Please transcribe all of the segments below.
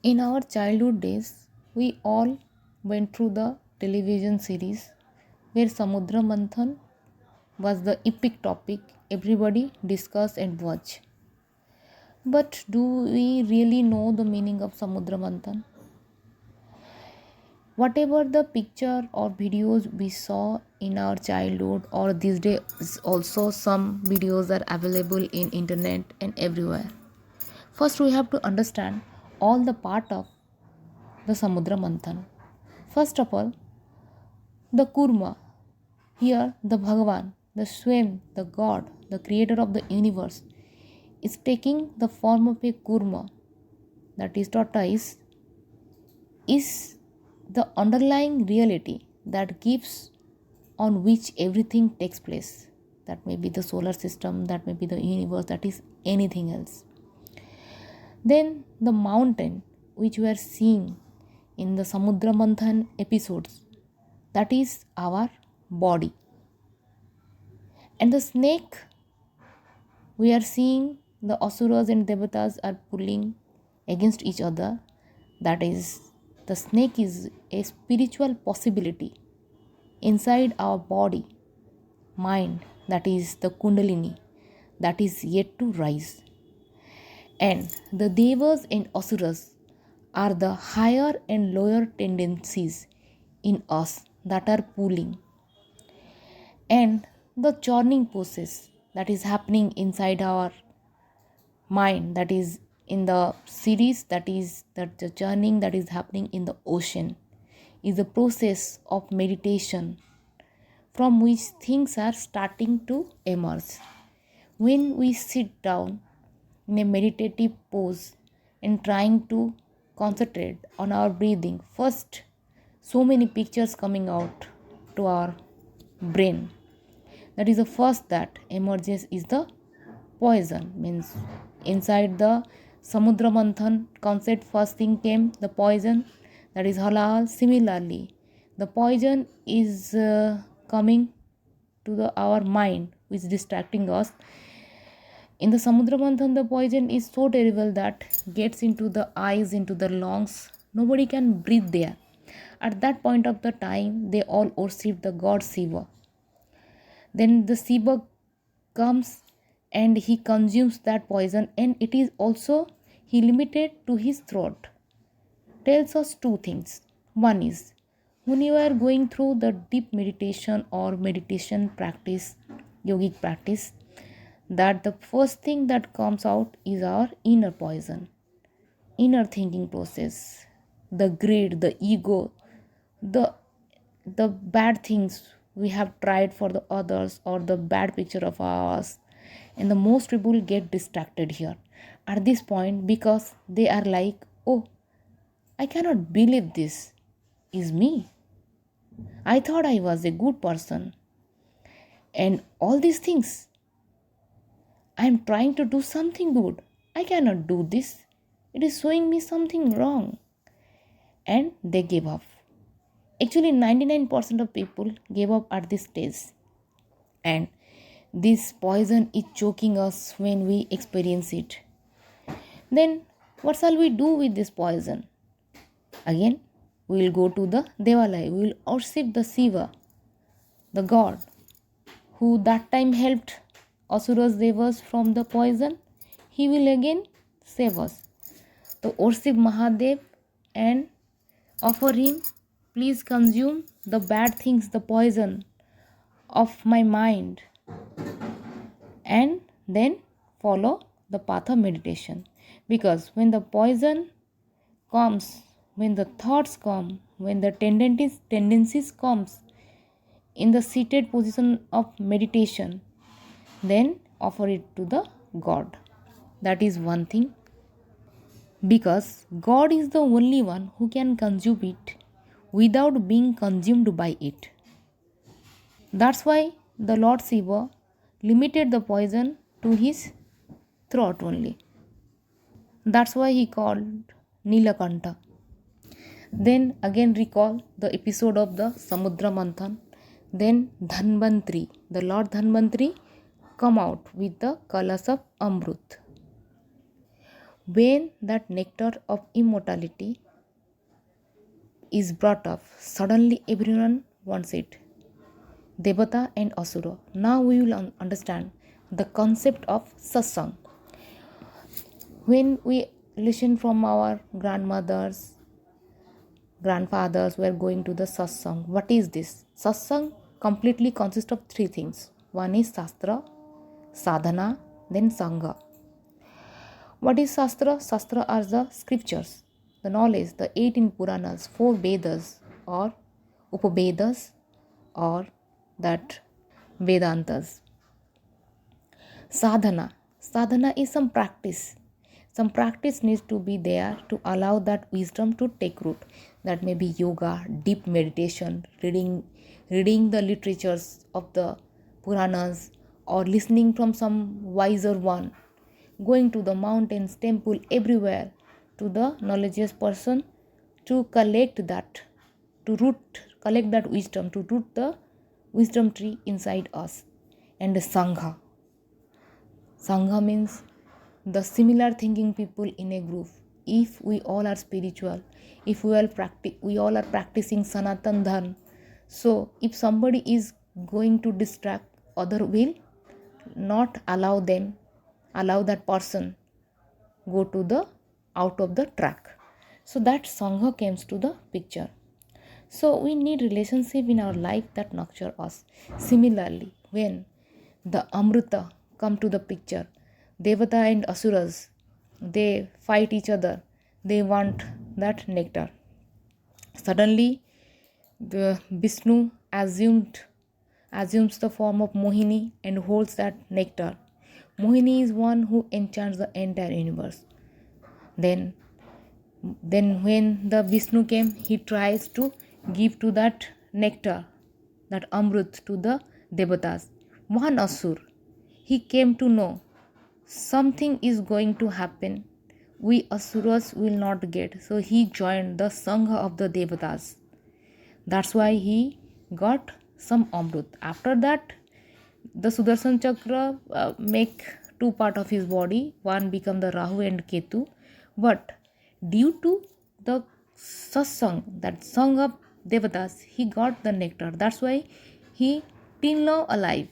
In our childhood days, we all went through the television series where Samudra Manthan was the epic topic everybody discussed and watched. But do we really know the meaning of Samudra Manthan? Whatever the picture or videos we saw in our childhood or these days also some videos are available in internet and everywhere. First we have to understand all the part of the Samudra Manthan. First of all, the Kurma. Here, the Bhagavan, the Swam, the God, the creator of the universe, is taking the form of a Kurma, that is tortoise, is the underlying reality that gives on which everything takes place. That may be the solar system, that may be the universe, that is anything else. Then the mountain, which we are seeing in the Samudra Manthan episodes, that is our body. And the snake, we are seeing the asuras and devatas are pulling against each other. That is, the snake is a spiritual possibility inside our body, mind, that is the kundalini, that is yet to rise. And the devas and asuras are the higher and lower tendencies in us that are pulling. And the churning process that is happening inside our mind, that is in the series, that is that the churning that is happening in the ocean, is a process of meditation from which things are starting to emerge. When we sit down in a meditative pose and trying to concentrate on our breathing, first so many pictures coming out to our brain. That is the first that emerges is the poison, means inside the Samudra Manthan concept first thing came the poison, that is halal. Similarly, the poison is coming to our mind, which is distracting us. In the Samudra Manthan, the poison is so terrible that gets into the eyes, into the lungs. Nobody can breathe there. At that point of the time, they all worship the god Shiva. Then the Shiva comes and he consumes that poison, and it is also he limited to his throat. Tells us two things. One is when you are going through the deep meditation or meditation practice, yogic practice, that the first thing that comes out is our inner poison, inner thinking process, the greed, the ego, the bad things we have tried for the others or the bad picture of ours. And the most people get distracted here at this point because they are like, oh, I cannot believe this is me. I thought I was a good person. And all these things, I am trying to do something good. I cannot do this. It is showing me something wrong. And they give up. Actually, 99% of people gave up at this stage. And this poison is choking us when we experience it. Then, what shall we do with this poison? Again, we will go to the Devalaya. We will worship the Shiva, the god, who that time helped Asuras Devas from the poison. He will again save us. So, worship Mahadev and offer him, please consume the bad things, the poison of my mind, and then follow the path of meditation. Because when the poison comes, when the thoughts come, when the tendencies comes in the seated position of meditation, then offer it to the God. That is one thing. Because God is the only one who can consume it without being consumed by it. That's why the Lord Shiva limited the poison to his throat only. That's why he called Nilakanta. Then again recall the episode of the Samudra Manthan. Then Dhanvantri, the Lord Dhanvantri, come out with the Kalas of Amrut. When that nectar of immortality is brought up, suddenly everyone wants it. Devata and Asura. Now we will understand the concept of satsang. When we listen from our grandmothers, grandfathers were going to the satsang. What is this? Satsang completely consists of three things. One is Shastra, Sadhana, then Sangha. What is Shastra? Shastra are the scriptures, the knowledge, the 18 Puranas, 4 Vedas or Upavedas or that Vedantas. Sadhana. Sadhana is some practice. Some practice needs to be there to allow that wisdom to take root. That may be yoga, deep meditation, reading the literatures of the Puranas, or listening from some wiser one, going to the mountains, temple, everywhere to the knowledgeous person to collect that, collect that wisdom, to root the wisdom tree inside us. And the Sangha. Sangha means the similar thinking people in a group. If we all are spiritual, if we all are practicing Sanatan Dharma, so if somebody is going to distract, other will not allow that person go to the out of the track. So that Sangha comes to the picture. So we need relationship in our life that nurture us. Similarly, when the Amrita come to the picture, Devata and Asuras, they fight each other. They want that nectar. Suddenly, the Vishnu assumes the form of Mohini and holds that nectar. Mohini is one who enchants the entire universe. Then when the Vishnu came, he tries to give to that nectar, that Amrut, to the Devatas. One Asur, he came to know something is going to happen, we Asuras will not get. So he joined the Sangha of the Devatas. That's why he got some Amrut. After that, the Sudarshan Chakra make two part of his body. One become the Rahu and Ketu. But due to the satsang, that song of Devatas, he got the nectar. That's why he till now alive.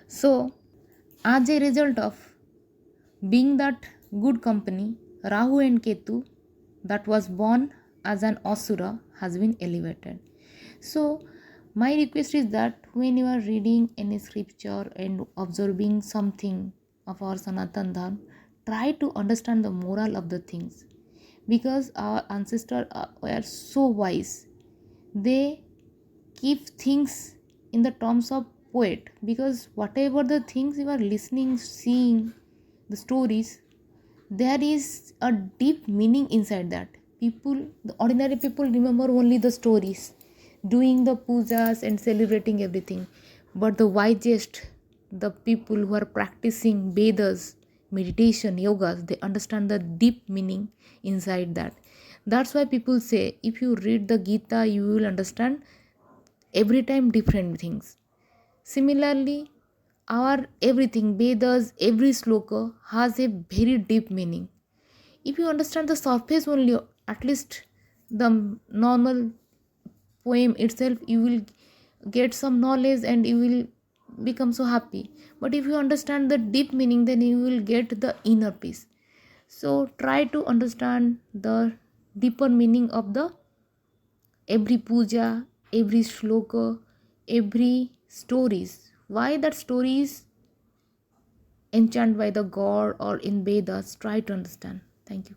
So, as a result of being that good company, Rahu and Ketu, that was born as an Asura, has been elevated. So, my request is that when you are reading any scripture and observing something of our Sanatan Dharma, try to understand the moral of the things, because our ancestors were so wise. They keep things in the terms of poet, because whatever the things you are listening, seeing, the stories, there is a deep meaning inside that. The ordinary people remember only the stories, doing the pujas and celebrating everything. But the wisest, the people who are practicing Vedas, meditation, yogas, they understand the deep meaning inside that. That's why people say if you read the Gita, you will understand every time different things. Similarly, our everything, Vedas, every sloka has a very deep meaning. If you understand the surface only, at least the normal poem itself, you will get some knowledge and you will become so happy. But if you understand the deep meaning, then you will get the inner peace. So try to understand the deeper meaning of the every puja, every shloka, every stories. Why that story is enchanted by the god or in Vedas, try to understand. Thank you.